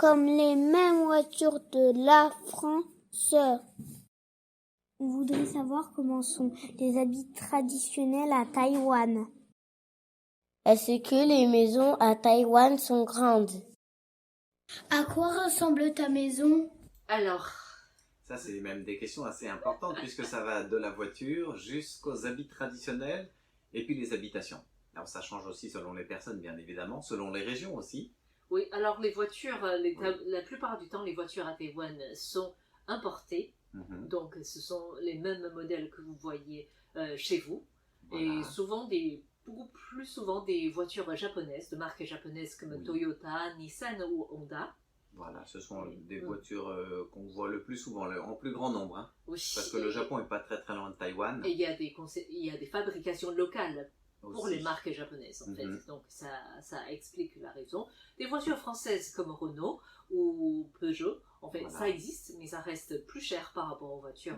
comme les mêmes voitures de la France. On voudrait savoir comment sont les habits traditionnels à Taïwan. Est-ce que les maisons à Taïwan sont grandes? À quoi ressemble ta maison? Alors, ça c'est même des questions assez importantes puisque ça va de la voiture jusqu'aux habits traditionnels et puis les habitations. Alors ça change aussi selon les personnes bien évidemment, selon les régions aussi. oui, alors les voitures, la plupart du temps, les voitures à Taïwan sont importées. Donc, ce sont les mêmes modèles que vous voyez chez vous. Voilà. Et beaucoup plus souvent des voitures japonaises, de marques japonaises comme Toyota, Nissan ou Honda. Voilà, ce sont des voitures qu'on voit le plus souvent, en plus grand nombre. Hein, oui, parce que le Japon n'est pas très très loin de Taïwan. Et il y a des fabrications locales pour aussi. Les marques japonaises en fait. Donc ça explique la raison. Des voitures françaises comme Renault ou Peugeot, en fait, ça existe, mais ça reste plus cher par rapport aux voitures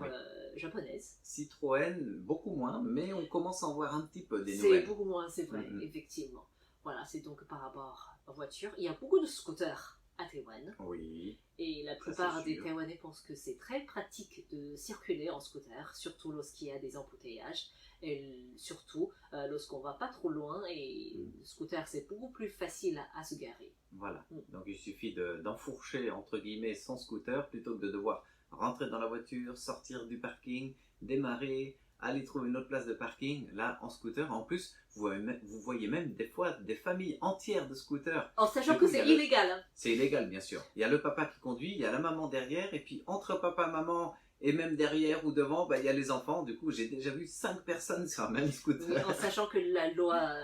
japonaises. Citroën, beaucoup moins, mais on commence à en voir un petit peu des nouvelles. C'est beaucoup moins, c'est vrai, effectivement. Voilà, c'est donc par rapport aux voitures. Il y a beaucoup de scooters à Taïwan. Oui. Et la plupart des Taïwanais pensent que c'est très pratique de circuler en scooter, surtout lorsqu'il y a des embouteillages. Et surtout lorsqu'on va pas trop loin, et le scooter c'est beaucoup plus facile à se garer. Voilà, donc il suffit d'enfourcher entre guillemets son scooter plutôt que de devoir rentrer dans la voiture, sortir du parking, démarrer, aller trouver une autre place de parking. Là en scooter, en plus vous voyez même des fois des familles entières de scooters. En sachant que c'est illégal. Hein. C'est illégal bien sûr. Il y a le papa qui conduit, il y a la maman derrière, et puis entre papa, maman et même derrière ou devant, il y a les enfants. Du coup, j'ai déjà vu 5 personnes sur un même scooter. Oui, en sachant que la loi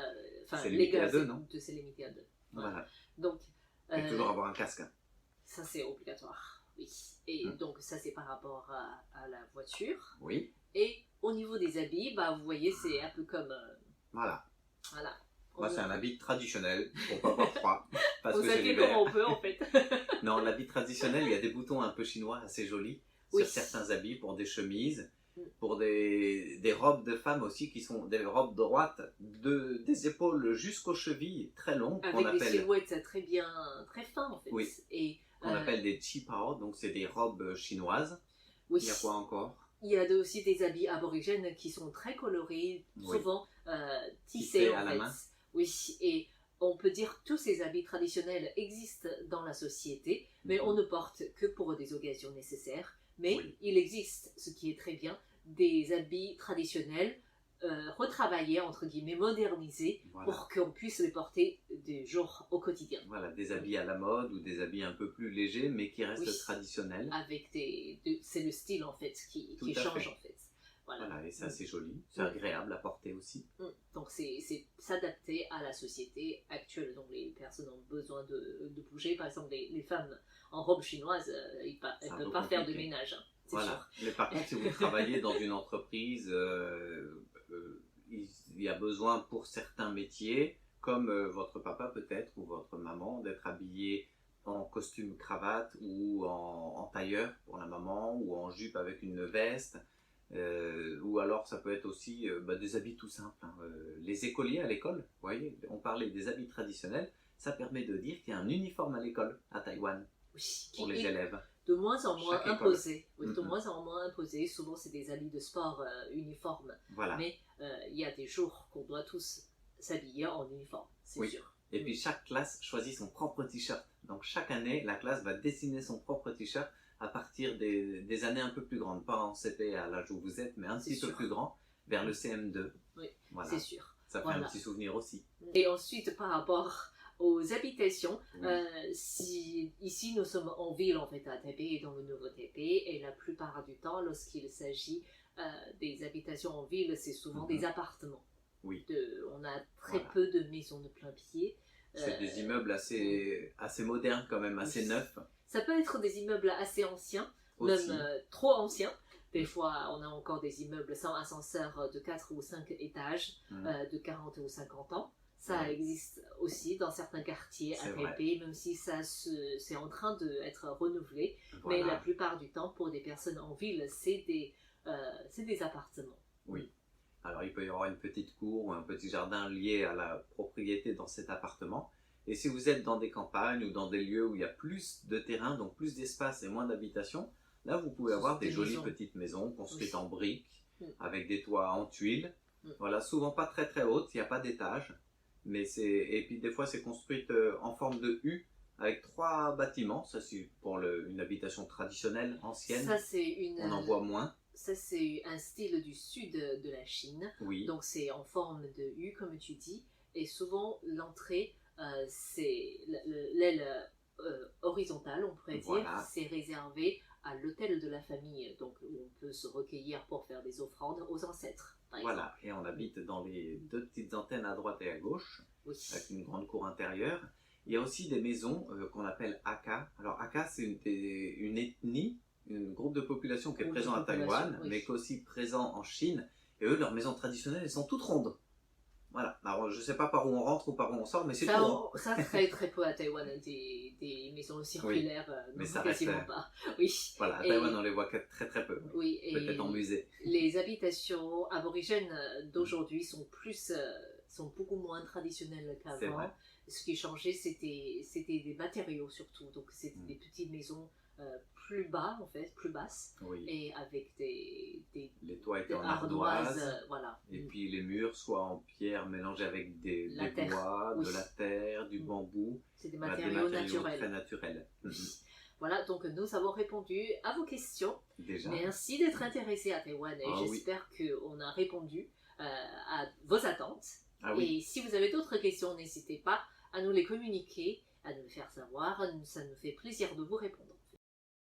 c'est limité à 2, non? C'est limité à 2. Voilà. Donc, et toujours avoir un casque. Hein. Ça, c'est obligatoire, oui. Et donc, ça, c'est par rapport à la voiture. Oui. Et au niveau des habits, vous voyez, c'est un peu comme... Voilà. Voilà. Moi, c'est un habit traditionnel, pour pas avoir froid. Parce on s'habille comme on peut, en fait. Non, l'habit traditionnel, il y a des boutons un peu chinois, assez jolis. Sur certains habits, pour des chemises, pour des robes de femmes aussi, qui sont des robes droites, des épaules jusqu'aux chevilles, très longues. Avec des silhouettes très fins en fait. Oui, et qu'on appelle des qipao, donc c'est des robes chinoises. Oui. Il y a quoi encore? Il y a aussi des habits aborigènes qui sont très colorés, souvent tissés à la main. Oui, et on peut dire que tous ces habits traditionnels existent dans la société, mais on ne porte que pour des occasions nécessaires. Mais il existe, ce qui est très bien, des habits traditionnels retravaillés, entre guillemets, modernisés, pour qu'on puisse les porter des jours au quotidien. Voilà, des habits à la mode ou des habits un peu plus légers, mais qui restent traditionnels. Avec c'est le style, en fait, qui change, en fait. Voilà, et ça c'est joli, c'est agréable à porter aussi. Donc c'est s'adapter à la société actuelle, donc les personnes ont besoin de bouger. Par exemple, les femmes en robe chinoise, elles ne peuvent pas faire de ménage, hein, voilà. Sûr. Mais par contre, si vous travaillez dans une entreprise, il y a besoin pour certains métiers, comme votre papa peut-être, ou votre maman, d'être habillé en costume cravate ou en tailleur pour la maman, ou en jupe avec une veste. Ou alors ça peut être aussi des habits tout simples. Hein. Les écoliers à l'école, vous voyez, on parlait des habits traditionnels, ça permet de dire qu'il y a un uniforme à l'école à Taïwan pour les élèves. De moins en moins imposé. Oui, de moins en moins imposé. Souvent c'est des habits de sport uniformes. Voilà. Mais il y a des jours qu'on doit tous s'habiller en uniforme, c'est sûr. Et puis chaque classe choisit son propre t-shirt. Donc chaque année, la classe va dessiner son propre t-shirt à partir des années un peu plus grandes, pas en CP à l'âge où vous êtes, mais un petit peu plus grand, vers le CM2. Oui, voilà. C'est sûr. Ça fait un petit souvenir aussi. Et ensuite, par rapport aux habitations, ici nous sommes en ville en fait, à Taipei, dans le nouveau Taipei, et la plupart du temps, lorsqu'il s'agit des habitations en ville, c'est souvent des appartements. Oui. On a très peu de maisons de plein pied. C'est des immeubles assez modernes quand même, assez neufs. Ça peut être des immeubles assez anciens, aussi. Même trop anciens. Des fois, on a encore des immeubles sans ascenseur de 4 ou 5 étages, de 40 ou 50 ans. Ça existe aussi dans certains quartiers à Taipei, même si c'est en train d'être renouvelé. Mais la plupart du temps, pour des personnes en ville, c'est des appartements. Oui. Alors, il peut y avoir une petite cour ou un petit jardin lié à la propriété dans cet appartement. Et si vous êtes dans des campagnes ou dans des lieux où il y a plus de terrain, donc plus d'espace et moins d'habitation, là vous pouvez avoir des jolies petites maisons construites en briques, avec des toits en tuiles. Voilà, souvent pas très très hautes, il n'y a pas d'étage. Et puis des fois c'est construite en forme de U avec 3 bâtiments. Ça c'est pour une habitation traditionnelle ancienne. Ça, c'est on en voit moins. Ça, c'est un style du sud de la Chine. Oui. Donc, c'est en forme de U, comme tu dis. Et souvent, l'entrée, c'est l'aile horizontale, on pourrait dire. C'est réservé à l'hôtel de la famille. Donc, où on peut se recueillir pour faire des offrandes aux ancêtres, par exemple. Voilà. Et on habite dans les 2 petites antennes à droite et à gauche, avec une grande cour intérieure. Il y a aussi des maisons qu'on appelle Hakka. Alors, Hakka, c'est une ethnie, un groupe de population qui est présent à Taïwan, mais qui est aussi présent en Chine. Et eux, leurs maisons traditionnelles, elles sont toutes rondes. Voilà. Alors, je ne sais pas par où on rentre ou par où on sort, mais c'est tout rond. Ça, très très peu à Taïwan, des maisons circulaires, mais ça quasiment reste, pas. Oui. Voilà, à Taïwan, on les voit très très peu. Oui, peut-être en musée. Les habitations aborigènes d'aujourd'hui sont beaucoup moins traditionnelles qu'avant. Ce qui changeait, c'était des matériaux surtout. Donc, c'était des petites maisons plus basses, et avec les toits étaient en ardoise, voilà. Et puis les murs soit en pierre mélangés avec des bois, de la terre, du bambou. C'est des matériaux naturels. Très naturels. Voilà, donc nous avons répondu à vos questions. Déjà. Merci d'être intéressé à Taïwan, et j'espère qu'on a répondu à vos attentes. Et si vous avez d'autres questions, n'hésitez pas à nous les communiquer, à nous le faire savoir. Ça nous fait plaisir de vous répondre.